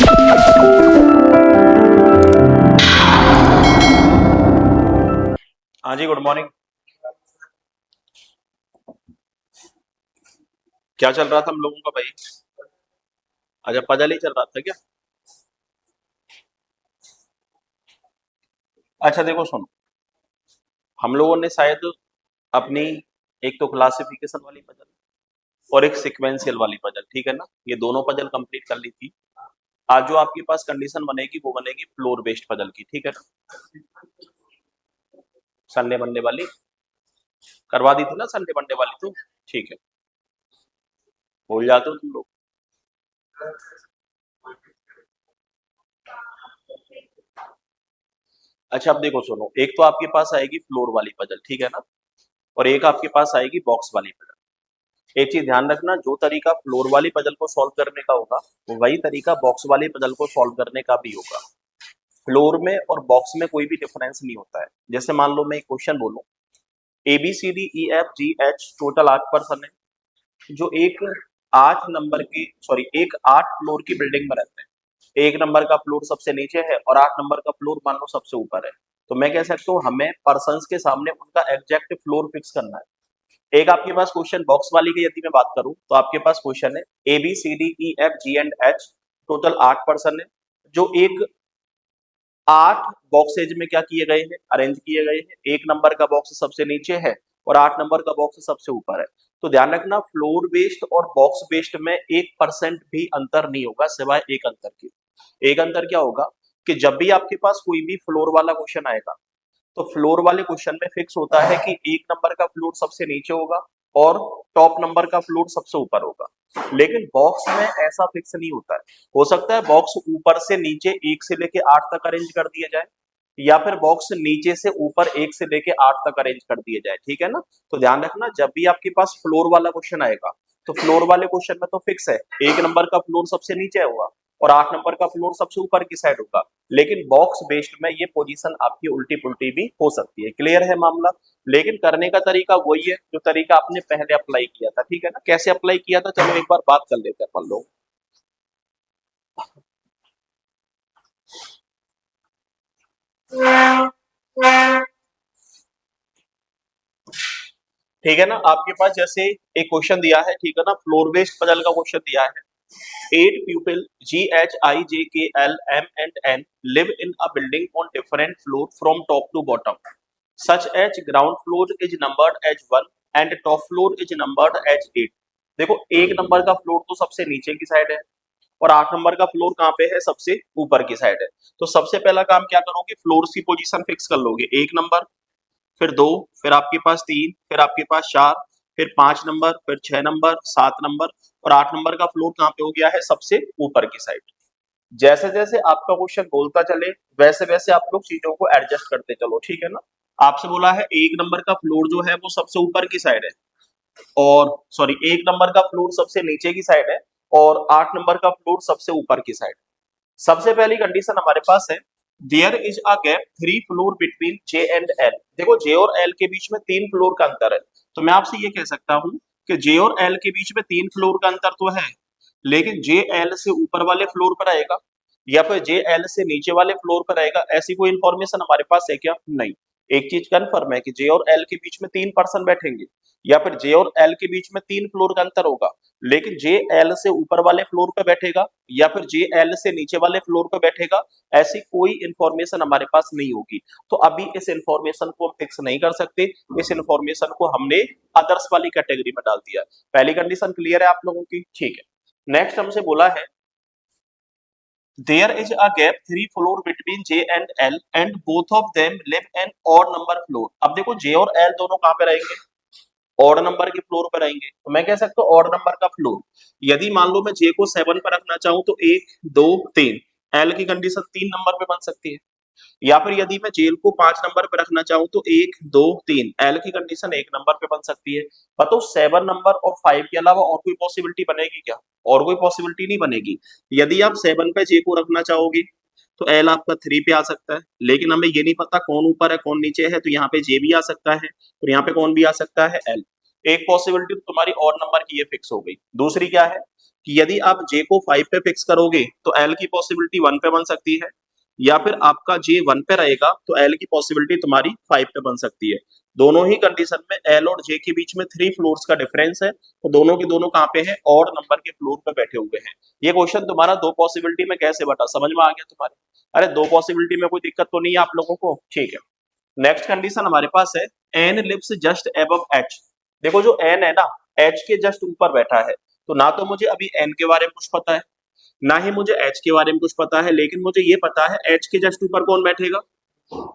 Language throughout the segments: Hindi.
हाँ जी, गुड मॉर्निंग। क्या चल रहा था हम लोगों का भाई? अच्छा, पजल ही चल रहा था क्या? अच्छा देखो सुनो, हम लोगों ने शायद अपनी एक तो क्लासिफिकेशन वाली पजल और एक सिक्वेंशियल वाली पजल, ठीक है ना, ये दोनों पजल कंप्लीट कर ली थी। आज जो आपके पास कंडीशन बनेगी वो बनेगी फ्लोर बेस्ड पजल की, ठीक है ना। संडे मंडे वाली करवा दी थी ना, संडे मंडे वाली तो ठीक है। भूल जाते हो तुम लोग। अच्छा अब देखो सुनो, एक तो आपके पास आएगी फ्लोर वाली पजल, ठीक है ना, और एक आपके पास आएगी बॉक्स वाली पजल। एक चीज ध्यान रखना, जो तरीका फ्लोर वाली पजल को सॉल्व करने का होगा वही तरीका बॉक्स वाली पजल को सॉल्व करने का भी होगा। फ्लोर में और बॉक्स में कोई भी डिफरेंस नहीं होता है। जैसे मान लो मैं एक क्वेश्चन बोलूं, A B C D E F G H total 8 person है, जो एक 8 फ्लोर की बिल्डिंग में रहते हैं। एक नंबर का फ्लोर सबसे नीचे है और 8 नंबर का फ्लोर मान लो सबसे ऊपर है। तो मैं कह सकता हूँ हमें पर्सन्स के सामने उनका एग्जैक्ट फ्लोर फिक्स करना है। एक आपके पास क्वेश्चन बॉक्स वाली की यदि मैं बात करूं तो आपके पास क्वेश्चन है A B C D E F G and H, total 8 person है, जो एक 8 बॉक्सेज में क्या किए गए हैं, अरेंज किए गए हैं। एक नंबर का बॉक्स सबसे नीचे है और 8 नंबर का बॉक्स सबसे ऊपर है। तो ध्यान रखना, फ्लोर बेस्ड और बॉक्स बेस्ड में 1% भी अंतर नहीं होगा, सिवाय एक अंतर के। एक अंतर क्या होगा कि जब भी आपके पास कोई भी फ्लोर वाला क्वेश्चन आएगा तो फ्लोर वाले क्वेश्चन में फिक्स होता है कि एक नंबर का फ्लोर सबसे नीचे होगा और टॉप नंबर का फ्लोर सबसे ऊपर होगा। लेकिन बॉक्स में ऐसा फिक्स नहीं होता है। हो सकता है बॉक्स ऊपर से नीचे 1 से लेके 8 तक अरेंज कर दिया जाए, या फिर बॉक्स नीचे से ऊपर 1 से लेके 8 तक अरेंज कर दिए जाए, ठीक है ना। तो ध्यान रखना, जब भी आपके पास फ्लोर वाला क्वेश्चन आएगा तो फ्लोर वाले क्वेश्चन में तो फिक्स है, एक नंबर का फ्लोर सबसे नीचे होगा और 8 नंबर का फ्लोर सबसे ऊपर की साइड होगा। लेकिन बॉक्स बेस्ड में ये पोजीशन आपकी उल्टी पुल्टी भी हो सकती है। क्लियर है मामला? लेकिन करने का तरीका वही है जो तरीका आपने पहले अप्लाई किया था, ठीक है ना। कैसे अप्लाई किया था, चलो एक बार बात कर लेते हैं अपन लोग। ठीक है ना, आपके पास जैसे एक क्वेश्चन दिया है, ठीक है ना, फ्लोर बेस्ड पजल का क्वेश्चन दिया है। 8 people G H I J K L M and N live in a building on different floor from top to bottom, such as ground floor is numbered as 1 and top floor is numbered as 8। देखो, एक नंबर का फ्लोर तो सबसे नीचे की साइड है और 8 नंबर का फ्लोर कहाँ पे है, सबसे ऊपर की साइड है। तो सबसे पहला काम क्या करोगे, फ्लोर की पोजीशन फिक्स कर लोगे। एक नंबर, फिर दो, फिर आपके पास तीन, फिर आपके पास चार, फिर 5 नंबर, फिर 6 नंबर, 7 नंबर और 8 नंबर का फ्लोर कहाँ पे हो गया है, सबसे ऊपर की साइड। जैसे जैसे आपका क्वेश्चन बोलता चले वैसे वैसे आप लोग चीजों को एडजस्ट करते चलो, ठीक है ना। आपसे बोला है एक नंबर का फ्लोर जो है वो सबसे ऊपर की साइड है, और सॉरी, एक नंबर का फ्लोर सबसे नीचे की साइड है और 8 नंबर का फ्लोर सबसे ऊपर की साइड। सबसे पहली कंडीशन हमारे पास है, there is a gap 3 floor between J and L. देखो, जे और एल के बीच में 3 फ्लोर का अंतर है। तो मैं आपसे ये कह सकता हूं कि जे और एल के बीच में 3 फ्लोर का अंतर तो है, लेकिन जे एल से ऊपर वाले फ्लोर पर आएगा या फिर जे एल से नीचे वाले फ्लोर पर आएगा, ऐसी कोई इंफॉर्मेशन हमारे पास है क्या? नहीं। एक चीज कन्फर्म है कि जे और एल के बीच में 3 पर्सन बैठेंगे या फिर जे और एल के बीच में 3 फ्लोर का अंतर होगा, लेकिन जे एल से ऊपर वाले फ्लोर पे बैठेगा या फिर जे एल से नीचे वाले फ्लोर पे बैठेगा, ऐसी कोई इंफॉर्मेशन हमारे पास नहीं होगी। तो अभी इस इंफॉर्मेशन को हम फिक्स नहीं कर सकते, इस इंफॉर्मेशन को हमने अदर्स वाली कैटेगरी में डाल दिया। पहली कंडीशन क्लियर है आप लोगों की? ठीक है। नेक्स्ट हमसे बोला है, there is a gap 3 floor between J and L and both of them live an odd number floor. अब देखो, जे और एल दोनों कहां पे रहेंगे, ऑड नंबर के फ्लोर पर आएंगे। तो मैं कह सकता हूँ ऑड नंबर का फ्लोर, यदि मान लो मैं जे को 7 पर रखना चाहूं तो 1 2 3, एल की कंडीशन 3 नंबर पे बन सकती है। या फिर यदि मैं जेल को 5 नंबर पे रखना चाहूं तो 1 2 3, एल की कंडीशन 1 नंबर पे बन सकती है। बताओ 7 नंबर और 5 के अलावा और कोई पॉसिबिलिटी बनेगी क्या? और कोई पॉसिबिलिटी नहीं बनेगी। यदि आप 7 पे जे को रखना चाहोगे तो एल आपका 3 पे आ सकता है, लेकिन हमें ये नहीं पता कौन ऊपर है कौन नीचे है, तो यहाँ पे जे भी आ सकता है और यहाँ पे कौन भी आ सकता है, एल। एक पॉसिबिलिटी तो तुम्हारी और नंबर की ये फिक्स हो गई। दूसरी क्या है, कि यदि आप जे को 5 पे फिक्स करोगे तो एल की पॉसिबिलिटी 1 पे बन सकती है, या फिर आपका जे 1 पे रहेगा तो एल की पॉसिबिलिटी तुम्हारी 5 पे बन सकती है। दोनों ही कंडीशन में एल और जे के बीच में 3 फ्लोर्स का डिफरेंस है, तो दोनों के दोनों कहाँ पे हैं, ऑड नंबर के फ्लोर पे बैठे हुए हैं। ये क्वेश्चन तुम्हारा दो पॉसिबिलिटी में कैसे बटा, समझ में आ गया तुम्हारे? अरे दो पॉसिबिलिटी में कोई दिक्कत तो नहीं है आप लोगों को, ठीक है। नेक्स्ट कंडीशन हमारे पास है N lives just above H. देखो जो एन है ना, एच के जस्ट ऊपर बैठा है, तो ना तो मुझे अभी एन के बारे में कुछ पता है, ना ही मुझे एच के बारे में कुछ पता है, लेकिन मुझे ये पता है एच के जस्ट ऊपर कौन बैठेगा,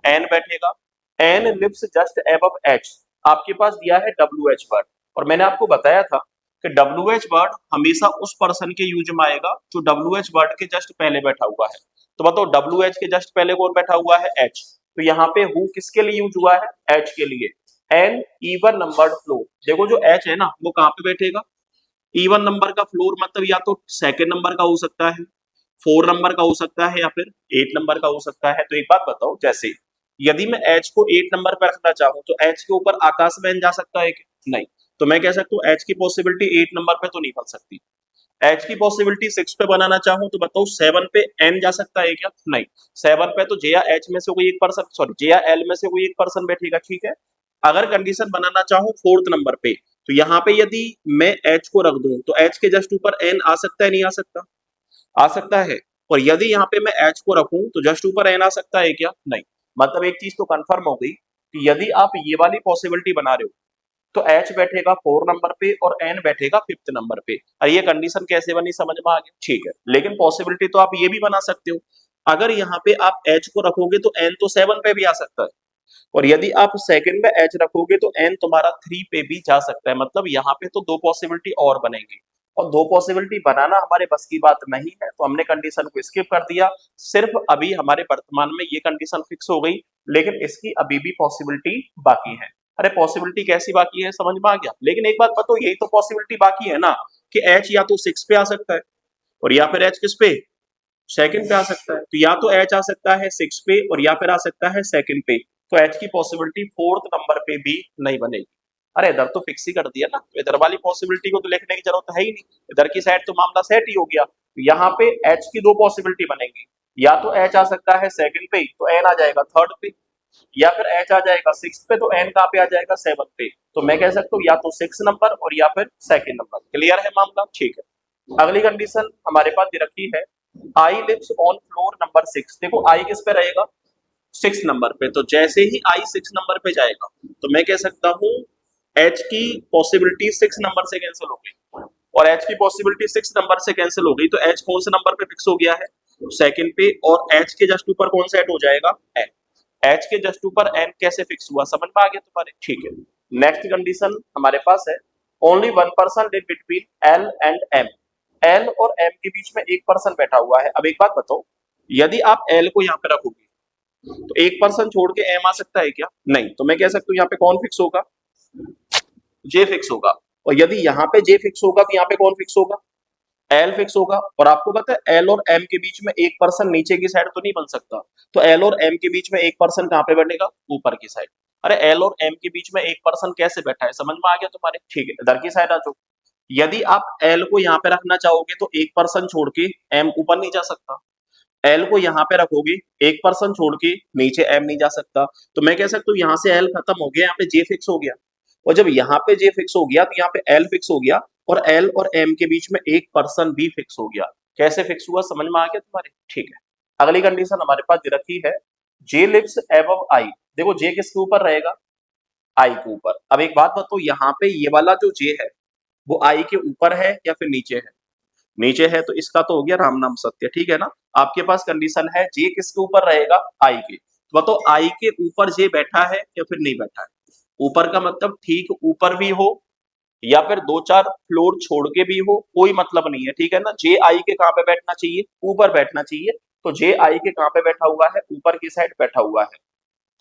एन बैठेगा। N lives just above H, आपके पास दिया है डब्ल्यू एच वर्ड, और मैंने आपको बताया था कि डब्ल्यू एच वर्ड हमेशा उस पर्सन के यूज में आएगा जो डब्ल्यू एच वर्ड के जस्ट पहले बैठा हुआ है। तो बताओ डब्ल्यू एच के जस्ट पहले कौन बैठा हुआ है, एच। तो यहाँ पे हु किसके लिए यूज हुआ है, एच के लिए। एन इवन नंबर्ड फ्लोर, देखो जो एच है ना वो कहाँ पे बैठेगा, इवन नंबर का फ्लोर मतलब या तो सेकंड नंबर का हो सकता है, 4 नंबर का हो सकता है, या फिर 8 नंबर का हो सकता है। तो एक बात बताओ, जैसे यदि मैं एच को 8 नंबर पर रखना चाहूँ तो एच के ऊपर आकाश में जा सकता है क्या? नहीं। तो मैं कह सकता हूँ एच की पॉसिबिलिटी 8 नंबर पे तो नहीं बन सकती। एच की पॉसिबिलिटी 6 पे बनाना चाहूँ तो बताओ 7 पे एन जा सकता है क्या? नहीं। 7 पे तो जे या एच में से कोई एक पर्सन, सॉरी जे या एल में से कोई एक पर्सन बैठेगा, ठीक है। अगर कंडीशन बनाना चाहूँ 4th नंबर पे, तो यहाँ पे यदि मैं एच को रख दूं तो एच के जस्ट ऊपर एन आ सकता है, नहीं आ सकता? आ सकता है। और यदि यहाँ पे मैं एच को रखूं तो जस्ट ऊपर एन आ सकता है क्या? नहीं। मतलब एक चीज तो कंफर्म हो गई कि यदि आप ये वाली पॉसिबिलिटी बना रहे हो तो एच बैठेगा 4 नंबर पे और एन बैठेगा 5th नंबर पे। और ये कंडीशन कैसे बनी, समझ में आ गया, ठीक है। लेकिन पॉसिबिलिटी तो आप ये भी बना सकते हो, अगर यहाँ पे आप एच को रखोगे तो एन तो 7 पे भी आ सकता है, और यदि आप सेकंड में एच रखोगे तो एन तुम्हारा 3 पे भी जा सकता है। मतलब यहाँ पे तो दो पॉसिबिलिटी और बनेंगी, और दो पॉसिबिलिटी बनाना हमारे बस की बात नहीं है, तो हमने कंडीशन को स्किप कर दिया। सिर्फ अभी हमारे वर्तमान में ये कंडीशन फिक्स हो गई, लेकिन इसकी अभी भी पॉसिबिलिटी बाकी है। अरे पॉसिबिलिटी कैसी बाकी है, समझ में आ गया? लेकिन एक बात बताओ, यही तो पॉसिबिलिटी बाकी है ना कि एच या तो 6 पे आ सकता है, और या फिर एच किस पे, सेकंड पे आ सकता है। तो या तो एच आ सकता है 6 पे और या फिर आ सकता है सेकंड पे। तो एच की पॉसिबिलिटी 4th नंबर पे भी नहीं बनेगी। अरे इधर तो फिक्स ही कर दिया ना, तो इधर वाली पॉसिबिलिटी को तो लिखने की जरूरत है ही नहीं, इधर की साइड तो मामला सेट ही हो गया। तो यहाँ पे एच की दो पॉसिबिलिटी बनेगी, या तो एच आ सकता है सेकंड पे तो एन आ जाएगा थर्ड पे, या फिर एच आ जाएगा 6 पे तो एन कहाँ पे आ जाएगा 7 पे। तो मैं कह सकता हूँ या तो 6 नंबर और या फिर सेकंड नंबर। क्लियर है मामला, ठीक है। अगली कंडीशन हमारे पास दे रखी है आई लिव्स ऑन फ्लोर नंबर 6। देखो आई किस पे रहेगा, 6 नंबर पे। तो जैसे ही आई 6 नंबर पे जाएगा तो मैं कह सकता हूँ एच की पॉसिबिलिटी 6 नंबर से कैंसिल हो गई, और एच की पॉसिबिलिटी 6 नंबर से कैंसिल हो गई, तो एच कौन से नंबर पे फिक्स हो गया है, सेकंड पे। और एच के जस्ट ऊपर कौन सेट हो जाएगा, एन। एच के जस्ट ऊपर एन कैसे फिक्स हुआ, समझ में आ गया तुम्हारे, ठीक है। नेक्स्ट कंडीशन हमारे पास है only one person live between L and M. L और एम के बीच में एक पर्सन बैठा हुआ है। अब एक बात बताओ, यदि आप एल को यहाँ पे रखोगे तो एक पर्सन छोड़ के एम आ सकता है क्या? नहीं। तो मैं कह सकता हूँ यहाँ पे कौन फिक्स होगा, जे फिक्स होगा। और यदि यहाँ पे जे फिक्स होगा तो यहाँ पे कौन फिक्स होगा, एल फिक्स होगा। और आपको पता है एल और एम के बीच में एक पर्सन नीचे की साइड तो नहीं बन सकता, तो एल और एम के बीच में एक पर्सन कहाँ पे बैठेगा, ऊपर की साइड। अरे एल और एम के बीच में एक पर्सन कैसे बैठा है, समझ में आ गया तुम्हारे, ठीक है। इधर की साइड आ जाओ, यदि आप एल को यहाँ पे रखना चाहोगे तो एक पर्सन छोड़ के एम ऊपर नहीं जा सकता, एल को यहाँ पे रखोगे एक पर्सन छोड़ के नीचे एम नहीं जा सकता। तो मैं कह सकता हूँ यहाँ से एल खत्म हो गया, यहाँ पे जे फिक्स हो गया। और जब यहाँ पे जे फिक्स हो गया तो यहाँ पे एल फिक्स हो गया, और एल और एम के बीच में एक पर्सन भी फिक्स हो गया। कैसे फिक्स हुआ, समझ में आ गया तुम्हारे, ठीक है। अगली कंडीशन हमारे पास दे रखी है जे लिव्स एबव आई। देखो जे किसके ऊपर रहेगा, आई के ऊपर। अब एक बात बताओ, यहाँ पे ये वाला जो जे है वो आई के ऊपर है या फिर नीचे है, नीचे है। तो इसका तो हो गया राम नाम सत्य, ठीक है ना। आपके पास कंडीशन है जे किसके ऊपर रहेगा, आई के। तो बताओ आई के ऊपर जे बैठा है या फिर नहीं बैठा है। ऊपर का मतलब ठीक ऊपर भी हो या फिर दो चार फ्लोर छोड़ के भी हो, कोई मतलब नहीं है, ठीक है ना। जे आई के कहाँ पे बैठना चाहिए, ऊपर बैठना चाहिए। तो जे आई के कहाँ पे बैठा हुआ है, ऊपर की साइड बैठा हुआ है।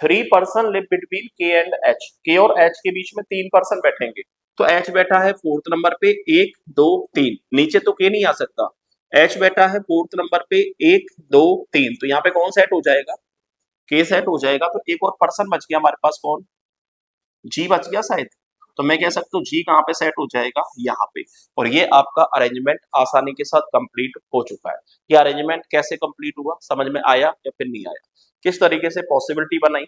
3 पर्सन लिव बिटवीन के एंड एच। के और एच के बीच में 3 पर्सन बैठेंगे। तो एच बैठा है 4th नंबर पे, 1 2 3, नीचे तो के नहीं आ सकता। एच बैठा है 4th नंबर पे, 1 2 3, तो यहाँ पे कौन सेट हो जाएगा, के सेट हो जाएगा। तो एक और पर्सन बच गया हमारे पास, कौन, जी बच गया शायद, तो मैं कह सकता हूँ जी कहाँ पे सेट हो जाएगा, यहाँ पे। और ये आपका अरेंजमेंट आसानी के साथ कंप्लीट हो चुका है। ये अरेंजमेंट कैसे कंप्लीट हुआ, समझ में आया या फिर नहीं आया? किस तरीके से पॉसिबिलिटी बनाई,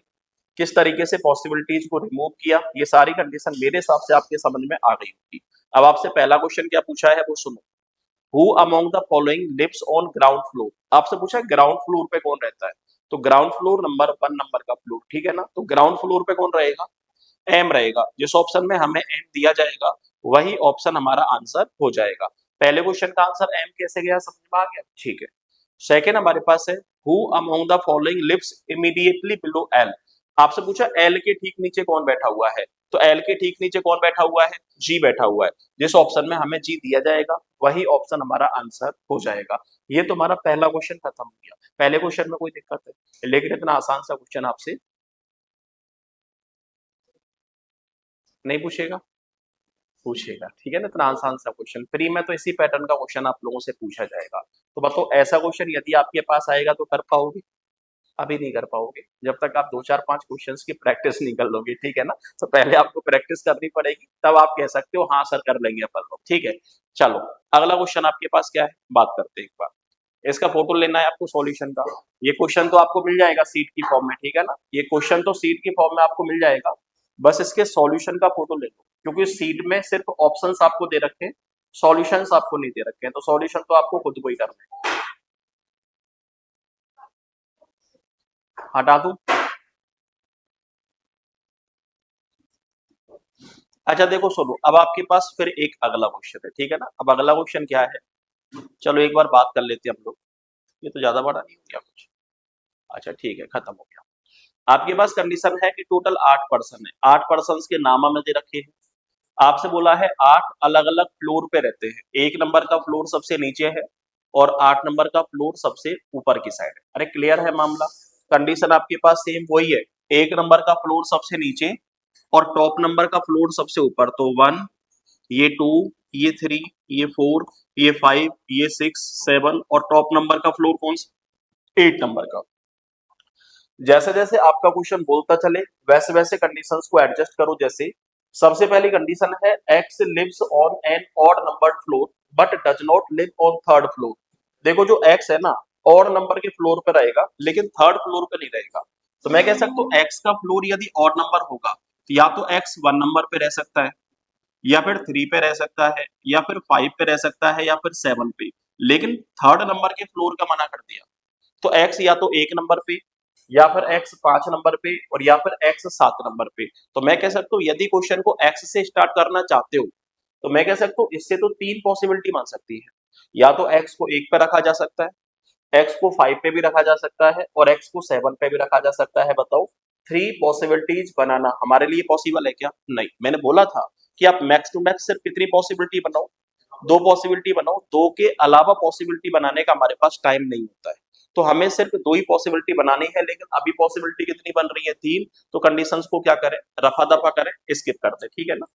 किस तरीके से पॉसिबिलिटीज को रिमूव किया, ये सारी कंडीशन मेरे हिसाब से आपके समझ में आ गई होगी। अब आपसे पहला क्वेश्चन क्या पूछा है वो सुनो। Who among the following lives on ground floor, आपसे पूछा है ग्राउंड फ्लोर पे कौन रहता है। तो ग्राउंड फ्लोर नंबर 1 नंबर का फ्लोर, ठीक है ना। तो ग्राउंड फ्लोर पे कौन रहेगा, एम रहेगा। जिस ऑप्शन में हमें एम दिया जाएगा वही ऑप्शन हमारा आंसर हो जाएगा। पहले क्वेश्चन का आंसर एम कैसे गया, समझ में आ गया, ठीक है। सेकंड हमारे पास है who among the following lives immediately below L, आपसे पूछा एल के ठीक नीचे कौन बैठा हुआ है। तो एल के ठीक नीचे कौन बैठा हुआ है, जी बैठा हुआ है। जिस ऑप्शन में हमें जी दिया जाएगा वही ऑप्शन हमारा आंसर हो जाएगा। ये तुम्हारा पहला क्वेश्चन खत्म हो गया। पहले क्वेश्चन में कोई दिक्कत है, लेकिन इतना आसान सा क्वेश्चन आपसे नहीं पूछेगा, पूछेगा, ठीक है ना। इतना आसान सा क्वेश्चन फ्री में तो इसी पैटर्न का क्वेश्चन आप लोगों से पूछा जाएगा। तो बताओ ऐसा क्वेश्चन यदि आपके पास आएगा तो कर पाओगे, अभी नहीं कर पाओगे जब तक आप 2 4 5 क्वेश्चंस की प्रैक्टिस नहीं कर लोगे, ठीक है ना। तो पहले आपको प्रैक्टिस करनी पड़ेगी, तब आप कह सकते हो हाँ सर कर लेंगे अपन लोग, ठीक है। चलो अगला क्वेश्चन आपके पास क्या है, बात करते हैं एक बार। इसका फोटो लेना है आपको सॉल्यूशन का। ये क्वेश्चन तो आपको मिल जाएगा सीट की फॉर्म में, ठीक है ना। ये क्वेश्चन तो सीट की फॉर्म में आपको मिल जाएगा, बस इसके सॉल्यूशन का फोटो ले लो, क्योंकि सीट में सिर्फ ऑप्शंस आपको दे रखे हैं, सॉल्यूशंस आपको नहीं दे रखे हैं। तो सॉल्यूशन तो आपको खुद को ही करना है। हटा दूं? अच्छा देखो सुनो, अब आपके पास फिर एक अगला क्वेश्चन है, ठीक है ना। अब अगला क्वेश्चन क्या है, चलो एक बार बात कर लेते हैं हम लोग। ये तो ज्यादा बड़ा नहीं हो गया कुछ, अच्छा ठीक है खत्म हो गया। आपके पास कंडीशन है कि टोटल 8 पर्सन है, 8 पर्सन के नाम हमें दे रखे हैं। आपसे बोला है 8 अलग अलग फ्लोर पे रहते हैं, 1 नंबर का फ्लोर सबसे नीचे है और 8 नंबर का फ्लोर सबसे ऊपर की साइड है। अरे क्लियर है मामला, कंडीशन आपके पास सेम वही है। 1 नंबर का फ्लोर सबसे नीचे और टॉप नंबर का फ्लोर सबसे ऊपर। तो 1, ये 2, ये 3, ये 4, ये 5, ये 6, 7 और टॉप नंबर का फ्लोर कौन सा, 8 नंबर का। जैसे जैसे आपका क्वेश्चन बोलता चले वैसे वैसे कंडीशंस को एडजस्ट करो। जैसे सबसे पहली कंडीशन है X lives on an odd numbered floor but does not live on third floor. देखो जो एक्स है ना, ऑड नंबर के फ्लोर पे रहेगा लेकिन थर्ड फ्लोर पे नहीं रहेगा। तो मैं कह सकता हूँ एक्स का फ्लोर यदि ऑड नंबर होगा तो या तो एक्स 1 नंबर पे रह सकता है, या फिर 3 पे रह सकता है, या फिर 5 पे रह सकता है, या फिर 7 पे। लेकिन थर्ड नंबर के फ्लोर का मना कर दिया। तो एक्स या तो 1 नंबर पे, या फिर एक्स 5 नंबर पे, और या फिर एक्स 7 नंबर पे। तो मैं कह सकता हूँ यदि क्वेश्चन को एक्स से स्टार्ट करना चाहते हो तो मैं कह सकता हूँ इससे तो 3 पॉसिबिलिटी बन सकती है। या तो एक्स को 1 पे रखा जा सकता है, एक्स को 5 पे भी रखा जा सकता है, और एक्स को 7 पे भी रखा जा सकता है। बताओ 3 पॉसिबिलिटीज बनाना हमारे लिए पॉसिबल है क्या? नहीं। मैंने बोला था कि आप मैक्स टू मैक्स सिर्फ कितनी पॉसिबिलिटी बनाओ, 2 पॉसिबिलिटी बनाओ। दो के अलावा पॉसिबिलिटी बनाने का हमारे पास टाइम नहीं होता है। तो हमें सिर्फ 2 ही पॉसिबिलिटी बनानी है, लेकिन अभी पॉसिबिलिटी कितनी बन रही है, 3। तो कंडीशंस को क्या करें, रफा दफा करें, स्किप कर दें, ठीक है ना।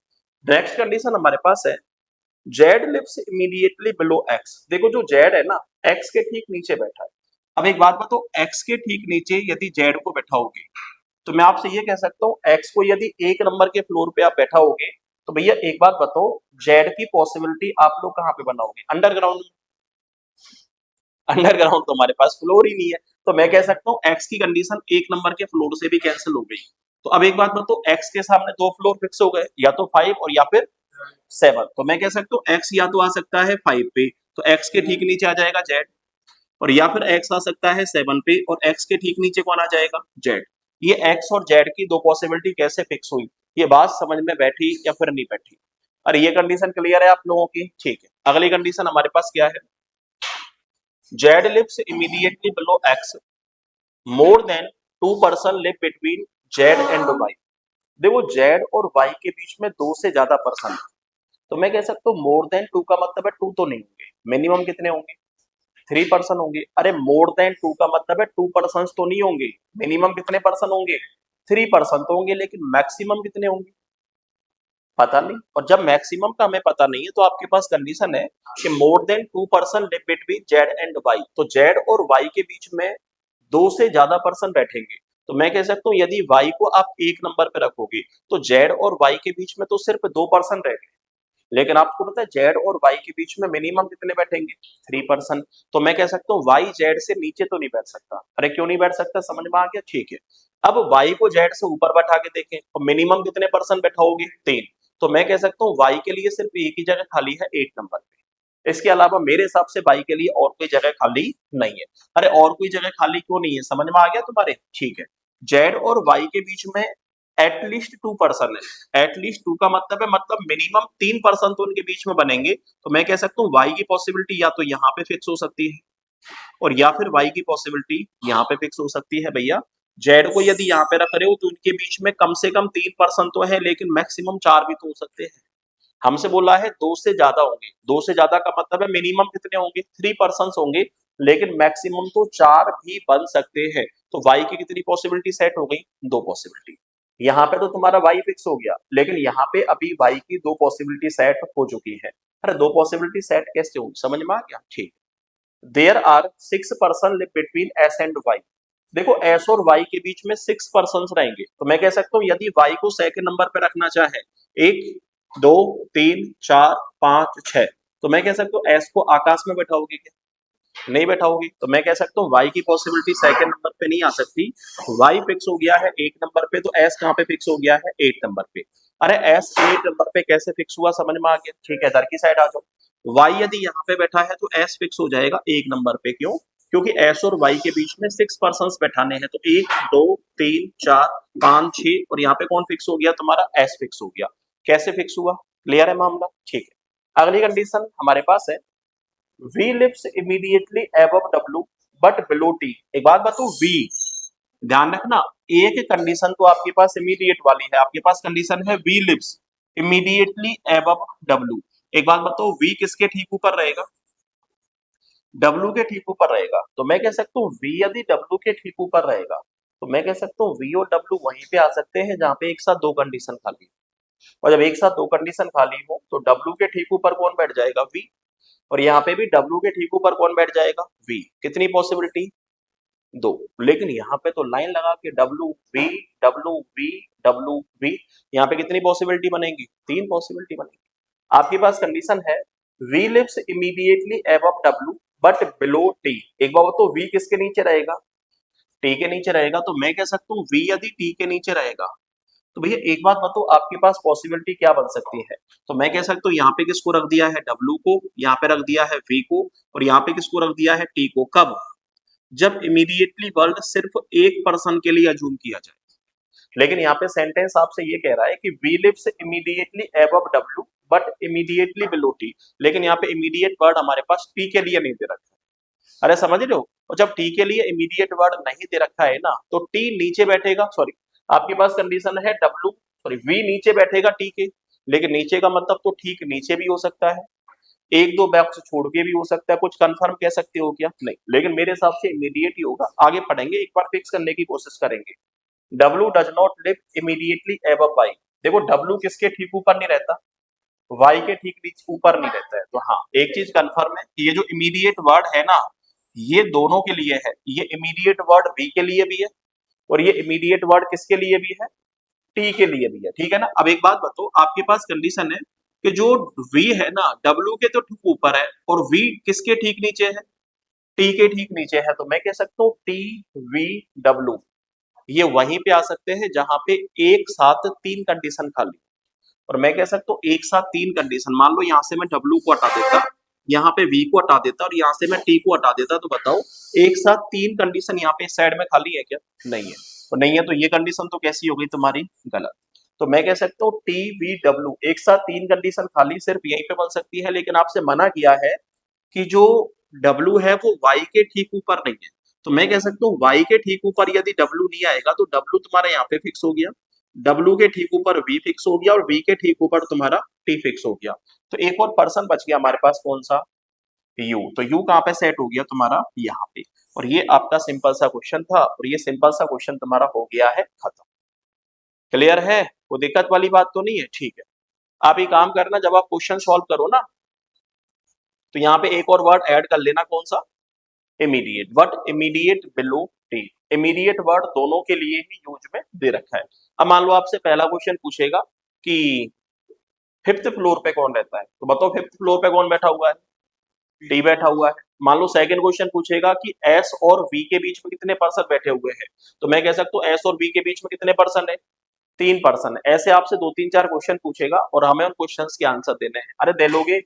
नेक्स्ट कंडीशन हमारे पास है Z lives immediately below X. देखो जो जेड है ना, एक्स के ठीक नीचे बैठा है। अब एक बात बताओ, एक्स के ठीक नीचे यदि जेड को बैठाओगे तो मैं आपसे ये कह सकता हूँ एक्स को यदि 1 नंबर के फ्लोर पे आप बैठाओगे तो भैया एक बात बताओ, जेड की पॉसिबिलिटी आप लोग कहाँ पे बनाओगे, अंडरग्राउंड में। अंडरग्राउंड तो हमारे पास फ्लोर ही नहीं है। तो मैं कह सकता हूँ एक्स की कंडीशन 1 नंबर के फ्लोर से भी कैंसिल हो गई। तो अब एक बात बताओ, एक्स के सामने 2 फ्लोर फिक्स हो गए, या तो 5 और या फिर 7। तो मैं कह सकता हूँ एक्स या तो आ सकता है 5 पे, तो एक्स के ठीक नीचे आ जाएगा जेड, और या फिर एक्स आ सकता है 7 पे और एक्स के ठीक नीचे कौन आ जाएगा, जेड। ये एक्स और जेड की 2 पॉसिबिलिटी कैसे फिक्स हुई, ये बात समझ में बैठी या फिर नहीं बैठी? अरे ये कंडीशन क्लियर है आप लोगों की, ठीक है। अगली कंडीशन हमारे पास क्या है, Z lives immediately below X, more than 2 person live between Z and Y. देखो जेड और वाई के बीच में 2 से ज्यादा पर्सन है। तो मैं कह सकता हूँ मोर देन 2 का मतलब है 2 तो नहीं होंगे, मिनिमम कितने होंगे, 3 पर्सन होंगे। अरे मोर देन 2 का मतलब है 2 पर्सन तो नहीं होंगे, मिनिमम कितने पर्सन होंगे, 3 पर्सन तो होंगे, लेकिन मैक्सिमम कितने होंगे पता नहीं। और जब मैक्सिमम का हमें पता नहीं है तो आपके पास कंडीशन है कि more than 2 person live between Z and Y. तो जेड और वाई के बीच में 2 से ज्यादा पर्सन बैठेंगे। तो मैं कह सकता हूँ यदि y को आप एक नंबर पे रखोगे तो z और y के बीच में तो सिर्फ 2% रहेंगे, लेकिन आपको पता है z और y के बीच में मिनिमम कितने बैठेंगे, 3%। तो मैं कह सकता हूँ y z से नीचे तो नहीं बैठ सकता। अरे क्यों नहीं बैठ सकता, समझ में आ गया, ठीक है। अब y को z से ऊपर बैठा के देखें तो मिनिमम कितने परसेंट बैठाओगे, 3। तो मैं कह सकता हूँ y के लिए सिर्फ एक ही जगह खाली है 8 नंबर पे। इसके अलावा मेरे हिसाब से y के लिए और कोई जगह खाली नहीं है। अरे और कोई जगह खाली क्यों नहीं है, समझ में आ गया तुम्हारे, ठीक है। z और y के बीच में एटलीस्ट 2% है। एटलीस्ट 2 का मतलब है मतलब मिनिमम 3% तो उनके बीच में बनेंगे। तो मैं कह सकता हूँ y की पॉसिबिलिटी या तो यहाँ पे फिक्स हो सकती है और या फिर y की पॉसिबिलिटी यहाँ पे फिक्स हो सकती है भैया। z को यदि यहाँ पे रख रहे हो तो उनके बीच में कम से कम 3% तो है, लेकिन मैक्सिमम 4 भी तो हो सकते हैं। हमसे बोला है 2 से ज्यादा होंगे, 2 से ज्यादा का मतलब है मिनिमम कितने होंगे, 3% होंगे, लेकिन मैक्सिमम तो 4 भी बन सकते हैं। तो y की कितनी पॉसिबिलिटी सेट हो गई, 2 पॉसिबिलिटी। यहाँ पे तो तुम्हारा y फिक्स हो गया, लेकिन यहाँ पे अभी y की 2 पॉसिबिलिटी सेट हो चुकी है। अरे 2 पॉसिबिलिटी सेट कैसे होगी, समझ में आ गया, ठीक। There are 6% live between S and Y. देखो एस और वाई के बीच में 6% रहेंगे। तो मैं कह सकता हूँ यदि वाई को सेकंड नंबर पे रखना चाहे, 1 2 3 4 5 6, तो मैं कह सकता हूँ एस को आकाश में बैठाओगे क्या, नहीं बैठाओगे। तो मैं कह सकता हूँ वाई की पॉसिबिलिटी सेकंड नंबर पे नहीं आ सकती। वाई फिक्स हो गया है 1 नंबर पे, तो एस कहाँ पे फिक्स हो गया है, 8 नंबर पे। अरे एस 8 नंबर पे कैसे फिक्स हुआ, समझ में आ गया, ठीक है। इधर की साइड आ जाओ, वाई यदि यहाँ पे बैठा है तो एस फिक्स हो जाएगा 1 नंबर पे। क्यों, क्योंकि एस और वाई के बीच में 6% बैठाने हैं। तो 1 2 3 4 5 6 और यहाँ पे कौन फिक्स हो गया, तुम्हारा एस फिक्स हो गया। कैसे फिक्स हुआ, क्लियर है मामला, ठीक है। अगली कंडीशन हमारे पास है V lives immediately above W but below T। एक बात बताओ, V, ध्यान रखना, एक कंडीशन तो आपके पास इमीडिएट वाली है, आपके पास कंडीशन है V lives immediately above W। एक बात बताओ, V किसके ठीक ऊपर रहेगा, W के ठीक ऊपर रहेगा। तो मैं कह सकता हूँ V यदि W के ठीक ऊपर रहेगा तो मैं कह सकता हूँ V और W वहीं पे आ सकते हैं जहां पे एक साथ दो कंडीशन खाली हो। और जब एक साथ दो कंडीशन खाली हो तो W के ठीक ऊपर कौन बैठ जाएगा, V। और यहाँ पे भी W के ठीक ऊपर कौन बैठ जाएगा, V। कितनी पॉसिबिलिटी, 2। लेकिन यहाँ पे तो लाइन लगा के W V W V W V, यहाँ पे कितनी पॉसिबिलिटी बनेगी, 3 पॉसिबिलिटी बनेगी। आपके पास कंडीशन है V lives immediately above W but below T। एक बार तो V किसके नीचे रहेगा, T के नीचे रहेगा। तो मैं कह सकता हूँ V यदि T के नीचे रहेगा तो भैया एक बात बताओ आपके पास पॉसिबिलिटी क्या बन सकती है। तो मैं कह सकता हूँ यहाँ पे किसको रख दिया है, W को, यहाँ पे रख दिया है V को, और यहाँ पे किसको रख दिया है, T को। कब, जब इमीडिएटली वर्ल्ड सिर्फ एक पर्सन के लिए अज्यूम किया जाए। लेकिन यहाँ पे सेंटेंस आपसे ये कह रहा है कि V lives immediately above W but immediately below T। लेकिन यहाँ पे इमीडिएट वर्ड हमारे पास T के लिए नहीं दे रखा है। अरे समझ रहे हो, और जब T के लिए इमीडिएट वर्ड नहीं दे रखा है ना तो T नीचे बैठेगा, सॉरी आपके पास कंडीशन है W, सॉरी V नीचे बैठेगा T के। लेकिन नीचे का मतलब तो ठीक नीचे भी हो सकता है, एक दो बॉक्स छोड़ के भी हो सकता है, कुछ कंफर्म कह सकते हो क्या, नहीं। लेकिन मेरे हिसाब से इमीडिएट ही होगा, आगे पढ़ेंगे, एक बार फिक्स करने की कोशिश करेंगे। W does not live immediately above Y। देखो W किसके ठीक ऊपर नहीं रहता, Y के ठीक नीचे ऊपर नहीं रहता है। तो हाँ एक चीज कंफर्म है कि ये जो इमीडिएट वर्ड है ना ये दोनों के लिए है, ये इमीडिएट वर्ड V के लिए भी है और ये इमीडिएट वर्ड किसके लिए भी है, T के लिए भी है, ठीक है ना। अब एक बात बताओ, आपके पास कंडीशन है कि जो V है ना W के तो ठीक ऊपर है और V किसके ठीक नीचे है, T के ठीक नीचे है। तो मैं कह सकता हूँ T V W ये वहीं पे आ सकते हैं जहां पे एक साथ 3 कंडीशन खाली। और मैं कह सकता हूँ एक साथ 3 कंडीशन, मान लो यहाँ से मैं W को हटा देता, यहाँ पे V को हटा देता और यहाँ से मैं T को हटा देता, तो बताओ एक साथ 3 कंडीशन यहाँ पे इस साइड में खाली है क्या, नहीं है। और नहीं है तो ये कंडीशन तो कैसी हो गई तुम्हारी, गलत। तो मैं कह सकता हूँ T V W एक साथ 3 कंडीशन खाली सिर्फ यहीं पे बन सकती है, लेकिन आपसे मना किया है कि जो W है वो Y के ठीक ऊपर नहीं है। तो मैं कह सकता हूँ Y के ठीक ऊपर यदि W नहीं आएगा तो W तुम्हारा यहाँ पे फिक्स हो गया, W के ठीक ऊपर V फिक्स हो गया और V के ठीक ऊपर तुम्हारा T फिक्स हो गया। तो एक और पर्सन बच गया हमारे पास, कौन सा, U। तो U कहाँ पे सेट हो गया तुम्हारा, यहाँ पे। और ये आपका सिंपल सा क्वेश्चन था और ये सिंपल सा क्वेश्चन तुम्हारा हो गया है खत्म। क्लियर है, कोई दिक्कत वाली बात तो नहीं है, ठीक है। आप ये काम करना, जब आप क्वेश्चन सॉल्व करो ना तो यहाँ पे एक और वर्ड ऐड कर लेना, कौन सा, immediate, but immediate below D. Immediate word दोनों के लिए ही यूज में दे रखा है। अब मान लो आपसे पहला क्वेश्चन पूछेगा कि फिफ्थ फ्लोर पे कौन रहता है, तो बताओ फिफ्थ फ्लोर पे कौन बैठा हुआ है, डी बैठा हुआ है। मान लो सेकंड क्वेश्चन पूछेगा कि एस और वी के बीच में कितने पर्सन बैठे हुए हैं, तो मैं कह सकता हूँ एस और वी के बीच में कितने पर्सन है, 3 पर्सन है। ऐसे आपसे 2 3 4 क्वेश्चन पूछेगा और हमें उन क्वेश्चंस के आंसर देने हैं। अरे दे लोगे,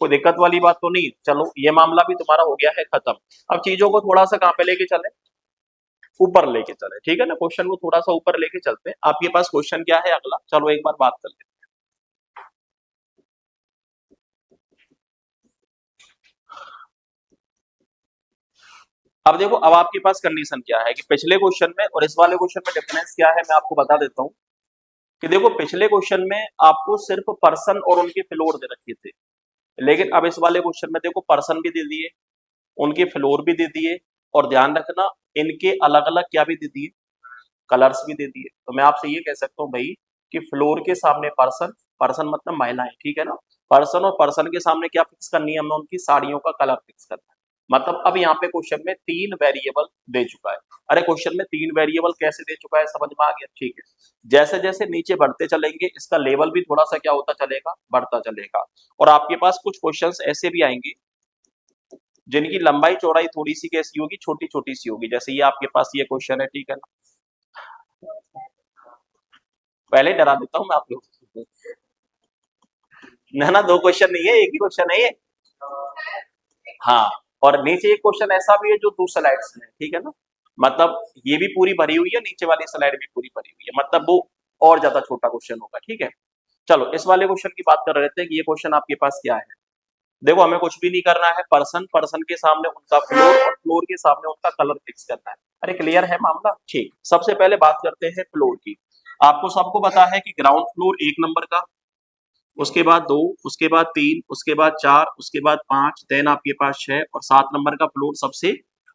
कोई दिक्कत वाली बात तो नहीं। चलो ये मामला भी तुम्हारा हो गया है खत्म। अब चीजों को थोड़ा सा कहाँ पे लेके चले, ऊपर लेके चले, ठीक है ना, क्वेश्चन को थोड़ा सा ऊपर लेके चलते हैं। आपके पास क्वेश्चन क्या है अगला, चलो एक बार बात कर लेते हैं। अब देखो, अब आपके पास कंडीशन क्या है कि पिछले क्वेश्चन में और इस वाले क्वेश्चन में डिफरेंस क्या है, मैं आपको बता देता हूँ। कि देखो पिछले क्वेश्चन में आपको सिर्फ पर्सन और उनके फ्लोर दे रखे थे, लेकिन अब इस वाले क्वेश्चन में देखो पर्सन भी दे दिए, उनके फ्लोर भी दे दिए, और ध्यान रखना इनके अलग अलग क्या भी दे दिए, कलर्स भी दे दिए। तो मैं आपसे ये कह सकता हूँ भाई कि फ्लोर के सामने पर्सन, पर्सन मतलब महिलाएं, ठीक है ना, पर्सन और पर्सन के सामने क्या फिक्स करनी है हमें, उनकी साड़ियों का कलर फिक्स करना है। मतलब अब यहाँ पे क्वेश्चन में 3 वेरिएबल दे चुका है। अरे क्वेश्चन में 3 वेरिएबल कैसे दे चुका है, समझ में आ गया, ठीक है। जैसे जैसे नीचे बढ़ते चलेंगे इसका लेवल भी थोड़ा सा क्या होता चलेगा, बढ़ता चलेगा। और आपके पास कुछ क्वेश्चंस ऐसे भी आएंगे जिनकी लंबाई चौड़ाई थोड़ी सी कैसी होगी, छोटी छोटी सी होगी। जैसे ये आपके पास ये क्वेश्चन है, ठीक है ना, पहले डरा देता हूँ मैं आप लोग। ना ना, 2 क्वेश्चन नहीं है, एक ही क्वेश्चन है ये। हाँ, और नीचे एक क्वेश्चन ऐसा भी है जो 2 स्लाइड्स में है, ठीक है ना। मतलब ये भी पूरी भरी हुई है, नीचे वाली स्लाइड भी पूरी भरी हुई है, मतलब वो और ज्यादा छोटा क्वेश्चन होगा, ठीक है। चलो इस वाले क्वेश्चन की बात कर रहे थे कि ये क्वेश्चन आपके पास क्या है। देखो हमें कुछ भी नहीं करना है, पर्सन, पर्सन के सामने उनका फ्लोर और फ्लोर के सामने उनका कलर फिक्स करना है। अरे क्लियर है मामला, ठीक। सबसे पहले बात करते हैं फ्लोर की। आपको सबको पता है कि ग्राउंड फ्लोर 1 नंबर का, उसके बाद 2, उसके बाद 3, उसके बाद 4, उसके बाद 5, देन आपके पास 6 और 7 नंबर का फ्लोर सबसे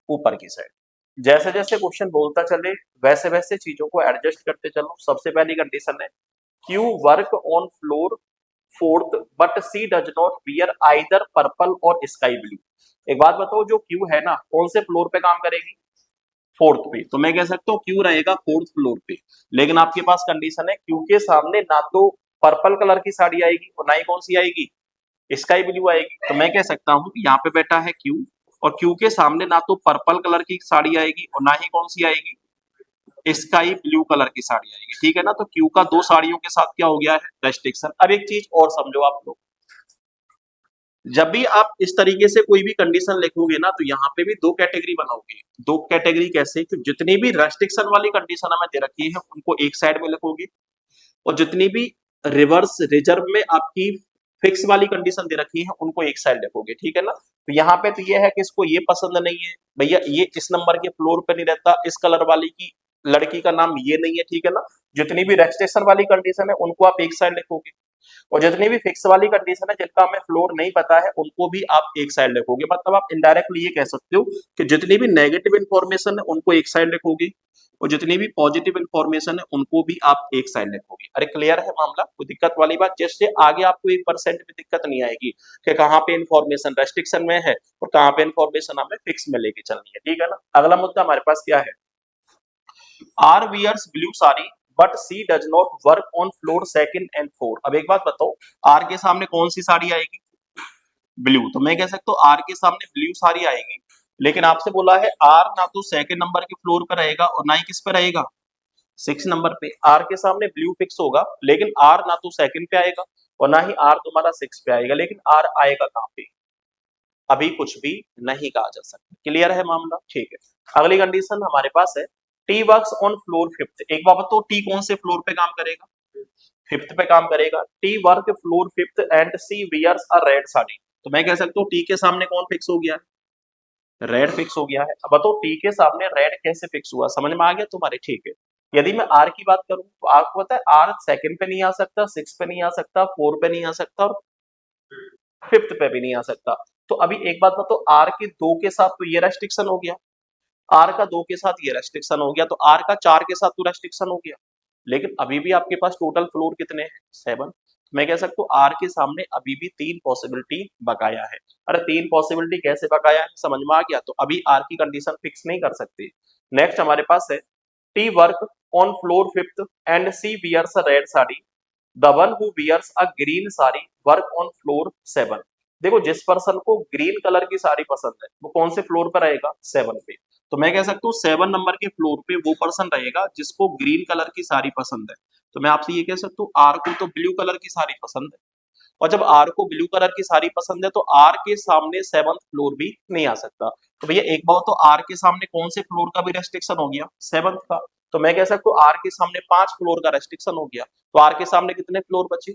ऊपर की साइड। जैसे जैसे क्वेश्चन बोलता चले वैसे वैसे चीजों को एडजस्ट करते चलो। सबसे पहली कंडीशन है Q work on floor fourth but C does not wear either purple और स्काई ब्लू। एक बात बताओ, जो क्यू है ना कौन से फ्लोर पे काम करेगी, फोर्थ पे। तो मैं कह सकता हूँ क्यू रहेगा फोर्थ फ्लोर पे। लेकिन आपके पास कंडीशन है क्यू के सामने ना तो पर्पल कलर की साड़ी आएगी और ना ही कौन सी आएगी, स्काई ब्लू आएगी। तो मैं कह सकता हूँ यहाँ पे बैठा है क्यू, और क्यू के सामने ना तो पर्पल कलर की साड़ी आएगी और ना ही कौन सी आएगी, स्काई ब्लू कलर की साड़ी आएगी, ठीक है ना। तो क्यू का 2 साड़ियों के साथ क्या हो गया है, रेस्ट्रिक्शन। अब एक चीज और समझो आप लोग, जब भी आप इस तरीके से कोई भी कंडीशन लिखोगे ना तो यहाँ पे भी 2 कैटेगरी बनाओगे। 2 कैटेगरी कैसे, कि जितनी भी रेस्ट्रिक्शन वाली कंडीशन हमें दे रखी है उनको एक साइड में लिखोगे, और जितनी भी रिवर्स रिजर्व में आपकी फिक्स वाली कंडीशन दे रखी है उनको एक साइड लिखोगे, ठीक है ना। तो यहाँ पे तो ये है कि इसको ये पसंद नहीं है भैया, ये इस नंबर के फ्लोर पे नहीं रहता, इस कलर वाली की लड़की का नाम ये नहीं है, ठीक है ना। जितनी भी रेस्ट्रिक्शन वाली कंडीशन है उनको आप एक साइड लिखोगे, और जितनी भी फिक्स वाली कंडीशन है जिनका हमें फ्लोर नहीं पता है उनको भी आप एक साइड लिखोगे। मतलब आप इनडायरेक्टली ये कह सकते हो कि जितनी भी नेगेटिव इंफॉर्मेशन है उनको एक साइड लिखोगे, और जितनी भी पॉजिटिव इंफॉर्मेशन है उनको भी आप एक साइड लिखोगे। अरे क्लियर है मामला, कोई दिक्कत वाली बात, जिससे आगे आपको 1% भी दिक्कत नहीं आएगी कि कहाँ पे इंफॉर्मेशन रेस्ट्रिक्शन में है और कहाँ पे इंफॉर्मेशन हमें फिक्स में लेके चलनी है, ठीक है ना। अगला मुद्दा हमारे पास क्या है, R wears blue sari but C does not work on floor second and four. अब एक बात बताओ, आर के सामने कौन सी साड़ी आएगी, ब्लू। तो मैं कह सकता हूँ आर के सामने ब्लू साड़ी आएगी, लेकिन आपसे बोला है आर ना तो सेकंड नंबर के फ्लोर पे रहेगा और ना ही किस पे रहेगा, 6 नंबर पे। आर के सामने ब्लू फिक्स होगा, लेकिन आर ना तो सेकंड पे आएगा और ना ही आर तुम्हारा 6 पे आएगा। लेकिन आर आएगा कहाँ पे, अभी कुछ भी नहीं कहा जा सकता। क्लियर है मामला, ठीक है। अगली कंडीशन हमारे पास है T works on floor fifth. एक बात बताओ, टी कौन से फ्लोर पे काम करेगा, फिफ्थ पे काम करेगा। T work floor fifth and C wears a red sari. तो मैं कह सकता हूँ टी के सामने कौन फिक्स हो गया, रेड फिक्स हो गया है। अब बताओ टी के सामने रेड कैसे फिक्स हुआ, समझ में आ गया तुम्हारे, ठीक है। यदि मैं आर की बात करूं तो आपको पता है आर सेकंड पे नहीं आ सकता, 6 पे नहीं आ सकता, 4 पे नहीं आ सकता और फिफ्थ पे भी नहीं आ सकता। तो अभी एक बात बताओ, आर के 2 के साथ तो ये रेस्ट्रिक्शन हो गया, आर का 2 के साथ ये रेस्ट्रिक्शन हो गया, तो आर का 4 के साथ तो रेस्ट्रिक्शन हो गया। लेकिन अभी भी आपके पास टोटल फ्लोर कितने हैं, 7। मैं कह सकता हूँ आर के सामने अभी भी 3 पॉसिबिलिटी बकाया है। अरे 3 पॉसिबिलिटी कैसे बकाया है, समझ में आ गया? तो अभी आर की कंडीशन फिक्स नहीं कर सकते। नेक्स्ट हमारे पास है T work on floor fifth and C wears a red sari, the one who wears a green sari work on floor 7। देखो जिस पर्सन को ग्रीन कलर की साड़ी पसंद है वो कौन से फ्लोर पर रहेगा, 7 पे। तो मैं कह सकता हूँ 7 नंबर के फ्लोर पे वो पर्सन रहेगा जिसको ग्रीन कलर की साड़ी पसंद है। तो मैं आपसे ये कह सकता हूँ आर को तो ब्लू कलर की साड़ी पसंद है, और जब आर को ब्लू कलर की साड़ी पसंद है तो आर के सामने 7th फ्लोर भी नहीं आ सकता। तो भैया एक बार तो आर के सामने कौन से फ्लोर का भी रेस्ट्रिक्शन हो गया, 7th का। तो मैं कह सकता हूँ आर के सामने 5 फ्लोर का रेस्ट्रिक्शन हो गया। तो आर के सामने कितने फ्लोर बचे,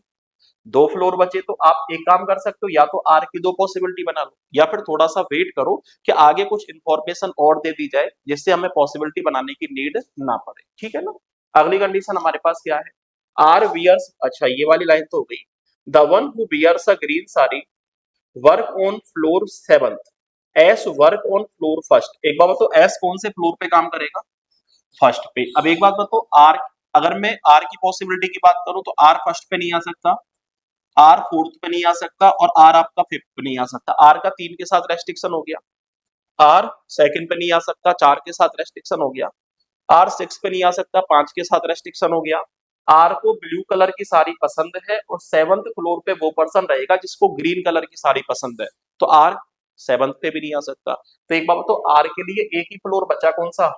2 फ्लोर बचे। तो आप एक काम कर सकते हो, या तो आर की 2 पॉसिबिलिटी बना लो, या फिर थोड़ा सा वेट करो कि आगे कुछ इंफॉर्मेशन और दे दी जाए जिससे हमें पॉसिबिलिटी बनाने की नीड ना पड़े, ठीक है ना। अगली कंडीशन हमारे पास क्या है, आर वियर्स, अच्छा ये वाली लाइन तो हो गई, the one who wears a green sari work on floor 7th, S work on floor first. एक बार बताओ एस कौन से फ्लोर पे काम करेगा, फर्स्ट पे। अब एक बात बताओ आर, अगर मैं आर की पॉसिबिलिटी की बात करूं तो आर फर्स्ट पे नहीं आ सकता, आर फोर्थ पे नहीं आ सकता, और आर आपका फिफ्थ पे नहीं आ सकता। आर का 3 के साथ रेस्ट्रिक्शन हो गया, आर सेकंड पे नहीं आ सकता, 4 के साथ रेस्ट्रिक्शन हो गया, आर 6 पे नहीं आ सकता, 5 के साथ रेस्ट्रिक्शन हो गया। आर को ब्लू कलर की साड़ी पसंद है और 7th फ्लोर पे वो पर्सन रहेगा जिसको ग्रीन कलर की साड़ी पसंद है, तो आर 7th पे भी नहीं आ सकता। तो एक बात तो आर के लिए एक ही फ्लोर बचा, कौन सा,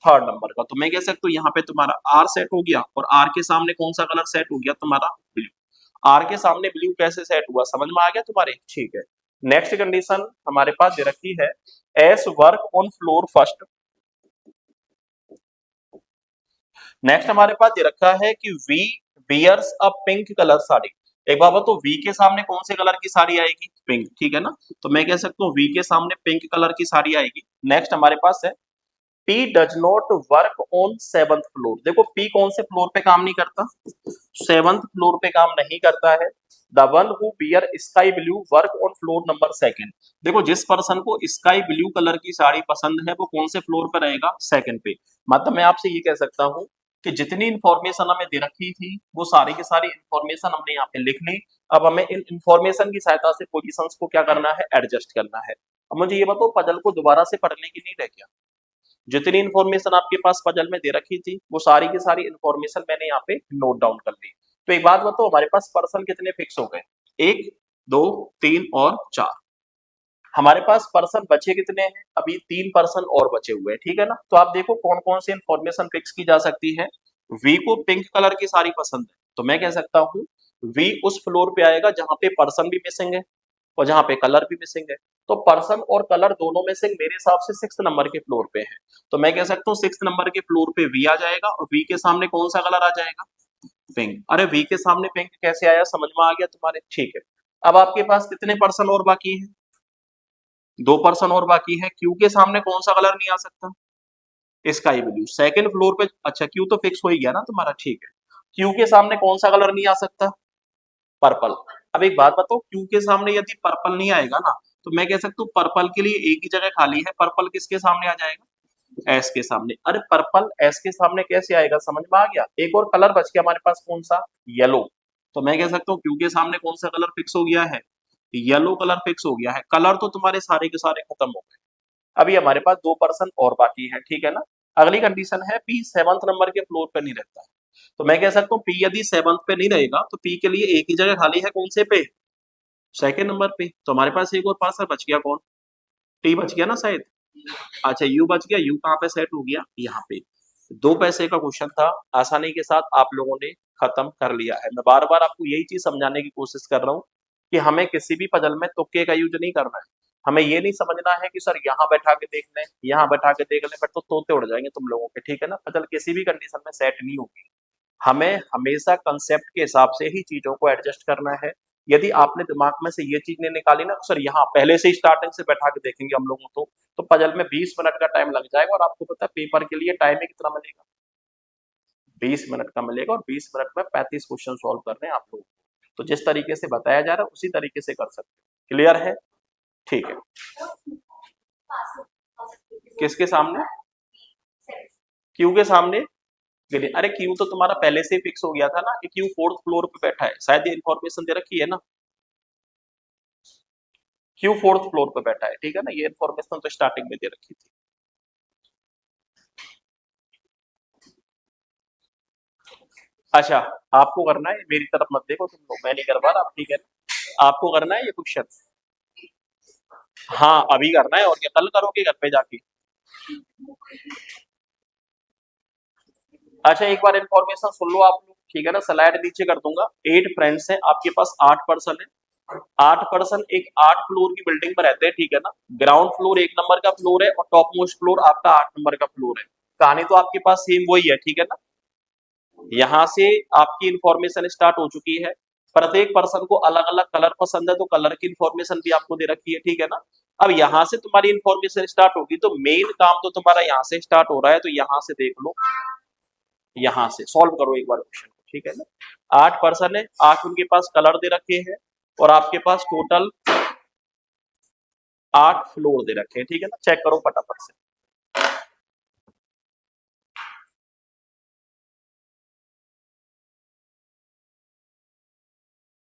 थर्ड नंबर का। तो मैं कह सकता हूँ यहाँ पे तुम्हारा आर सेट हो गया, और आर के सामने कौन सा कलर सेट हो गया, तुम्हारा ब्लू। आर के सामने ब्लू कैसे सेट हुआ, समझ में आ गया तुम्हारे, ठीक है। नेक्स्ट कंडीशन हमारे पास दे रखी है, S work on floor first. Next हमारे पास दे रखा है कि V wears a pink colour sari. एक बार तो वी के सामने कौन से कलर की साड़ी आएगी, पिंक, ठीक है ना। तो मैं कह सकता हूँ वी के सामने पिंक कलर की साड़ी आएगी। नेक्स्ट हमारे पास है P does not work on 7th floor. देखो P कौन से फ्लोर पे काम नहीं करता, 7th फ्लोर पे काम नहीं करता है। The one who beer sky blue work on floor number 2nd। देखो जिस पर्सन को स्काई ब्लू कलर की साड़ी पसंद है वो कौन से फ्लोर पे रहेगा, 2nd पे। मतलब मैं आपसे ये कह सकता हूँ कि जितनी इंफॉर्मेशन हमें दे रखी थी वो सारी की सारी इंफॉर्मेशन हमने यहाँ पे लिख ली। अब हमें इन इंफॉर्मेशन की सहायता से पोजीशंस को क्या करना है, एडजस्ट करना है। अब मुझे ये बताओ पजल को दोबारा से पढ़ने की नीड है क्या, जितनी इंफॉर्मेशन आपके पास पजल में दे रखी थी वो सारी की सारी इंफॉर्मेशन मैंने यहाँ पे नोट डाउन कर ली। तो एक बात बताओ हमारे पास पर्सन कितने फिक्स हो गए, 1 2 3 और 4। हमारे पास पर्सन बचे कितने हैं, अभी 3 पर्सन और बचे हुए हैं, ठीक है ना। तो आप देखो कौन कौन सी इंफॉर्मेशन फिक्स की जा सकती है। वी को पिंक कलर की साड़ी पसंद है, तो मैं कह सकता हूँ वी उस फ्लोर पे आएगा जहां पे पर्सन भी मिसिंग है और जहां पे कलर भी मिसिंग है। तो पर्सन और कलर दोनों में से मेरे हिसाब से 6th नंबर के फ्लोर पे है। तो मैं कह सकता हूँ 6th नंबर के फ्लोर पे वी आ जाएगा, और वी के सामने कौन सा कलर आ जाएगा, पिंक। अरे वी के सामने पिंक कैसे आया, समझ में आ गया तुम्हारे, ठीक है। अब आपके पास कितने पर्सन और बाकी हैं, 2 पर्सन और बाकी है। क्यू के सामने कौन सा कलर नहीं आ सकता, स्काई ब्लू। 2nd फ्लोर पे, अच्छा क्यू तो फिक्स हो ही गया ना तुम्हारा, ठीक है। क्यू के सामने कौन सा कलर नहीं आ सकता, पर्पल। अब एक बात बताओ क्यू के सामने यदि पर्पल नहीं आएगा ना, तो मैं कह सकता हूँ पर्पल के लिए एक ही जगह खाली है, पर्पल किसके सामने आ जाएगा, एस के सामने। अरे पर्पल एस के सामने कैसे आएगा, समझ में आ गया। एक और कलर बच गया हमारे पास, कौन सा, येलो। तो मैं कह सकता हूँ क्यू के सामने कौन सा कलर फिक्स हो गया है, येलो कलर फिक्स हो गया है। कलर तो तुम्हारे सारे के सारे खत्म हो गए। अभी हमारे पास 2 पर्सन और बाकी है, ठीक है ना। अगली कंडीशन है पी 7th नंबर के फ्लोर पे नहीं रहता है। तो मैं कह सकता हूँ पी यदि 7th पे नहीं रहेगा तो पी के लिए एक ही जगह खाली है, कौन से पे, 2nd नंबर पे। तो हमारे पास एक और पार्सर बच गया, कौन, टी बच गया ना शायद। अच्छा यू बच गया, यू कहाँ पे सेट हो गया, यहाँ पे। 2 पैसे का क्वेश्चन था, आसानी के साथ आप लोगों ने खत्म कर लिया है। मैं बार बार आपको यही चीज समझाने की कोशिश कर रहा हूँ कि हमें किसी भी पजल में तुक्के का यूज नहीं करना है। हमें ये नहीं समझना है कि सर यहाँ बैठा के देख लें, यहाँ बैठा के देख लें, फिर तो तोते उड़ जाएंगे तुम लोगों के, ठीक है ना। पजल किसी भी कंडीशन में सेट नहीं होगी। हमें हमेशा कंसेप्ट के हिसाब से ही चीजों को एडजस्ट करना है। यदि आपने दिमाग में से ये चीज नहीं निकाली ना, सर यहाँ पहले से ही स्टार्टिंग से बैठा के देखेंगे हम लोगों तो पजल में 20 मिनट का टाइम लग जाएगा, और आपको पता है पेपर के लिए टाइम ही कितना मिलेगा, 20 मिनट का मिलेगा, और 20 मिनट में 35 क्वेश्चन सॉल्व करने हैं आप लोगों को। तो जिस तरीके से बताया जा रहा है उसी तरीके से कर सकते हैं, क्लियर है, ठीक है। किसके सामने, क्यू के सामने अरे क्यू तो तुम्हारा पहले से ही फिक्स हो गया था ना कि क्यू फोर्थ फ्लोर पे बैठा है, शायद ये इन्फॉर्मेशन दे रखी है ना। क्यू फोर्थ फ्लोर पे बैठा है, ठीक है ना, ये इन्फॉर्मेशन तो स्टार्टिंग में दे रखी थी। अच्छा, आपको करना है, मेरी तरफ मत देखो तुम लोग, मैं नहीं करवा रहा, ठीक है ना? आपको करना है ये क्वेश्चन। हाँ अभी करना है, और क्या कल करोगे घर पे जाके? अच्छा एक बार इन्फॉर्मेशन सुन लो आप लोग, ठीक है ना, स्लाइड नीचे कर दूंगा। 8 फ्रेंड्स हैं आपके पास, 8 पर्सन है। 8 पर्सन एक 8 फ्लोर की बिल्डिंग में रहते हैं, ठीक है ना। ग्राउंड फ्लोर 1 नंबर का फ्लोर है और टॉप मोस्ट फ्लोर आपका 8 नंबर का फ्लोर है। कहानी तो आपके पास सेम वही है, ठीक है ना। यहाँ से आपकी इंफॉर्मेशन स्टार्ट हो चुकी है। प्रत्येक पर्सन को अलग अलग कलर पसंद है, तो कलर की इंफॉर्मेशन भी आपको दे रखी है, ठीक है ना। अब यहाँ से तुम्हारी इंफॉर्मेशन स्टार्ट होगी, तो मेन काम तो तुम्हारा यहाँ से स्टार्ट हो रहा है, तो यहाँ से देख लो, यहाँ से सॉल्व करो एक बार क्वेश्चन को, ठीक है ना। 8 पर्सन है, 8 उनके पास कलर दे रखे हैं, और आपके पास टोटल 8 फ्लोर दे रखे हैं, ठीक है ना। चेक करो फटाफट से।